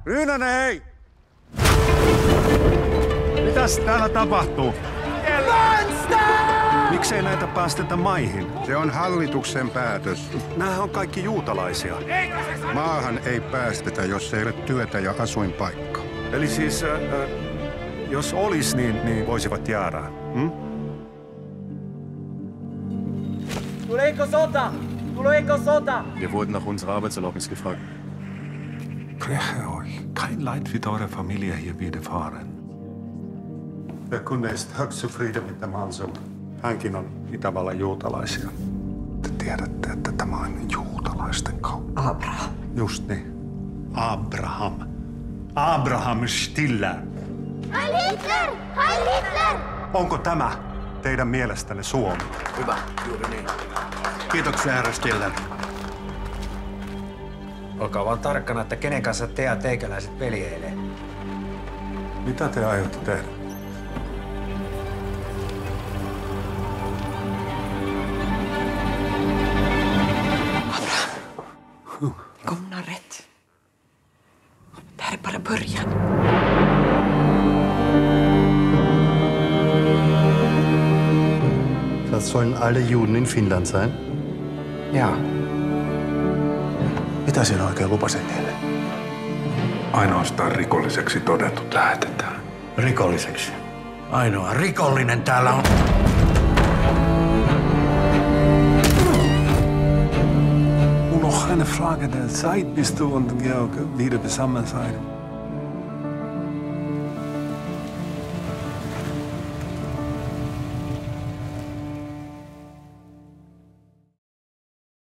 Ryynänen, hei! Mitäs täällä tapahtuu? Miksei näitä päästetä maihin? Se on hallituksen päätös. Nämähän on kaikki juutalaisia. Maahan ei päästetä, jos ei ole työtä ja asuinpaikka. Eli siis, jos olis, niin voisivat jäädä. Tuleeko sota? Tuleeko sota? Wir wurden nach unserer Arbeitserlaubnis gefragt. Breche euch. Kein Leid wird eurer Familie hier widerfahren. Der Kunde ist högst zufrieden mit dem Hansu. Hänkin on Itävallan juutalaisia. Te tiedätte, että tämä on juutalaisten kauppa. Abraham. Just niin. Abraham. Abraham Stiller. Heil Hitler! Heil Hitler! Onko tämä teidän mielestänne Suomi? Hyvä, juuri niin. Kiitoksia, herra Stiller. Olkaa vaan tarkkana, että kenen kanssa te ja teikäläiset peljeilee. Mitä te aiotte tehdä? Komna rätt. Det här är bara början. Das sollen alle Juden in Finnland sein? Jaa. Mitä sinä oikein lupasit niille? Ainoastaan rikolliseksi todetut lähetetään. Rikolliseksi. Ainoa rikollinen täällä on... Noch eine Frage der Zeit, bis du und Georg wieder beisammen seid.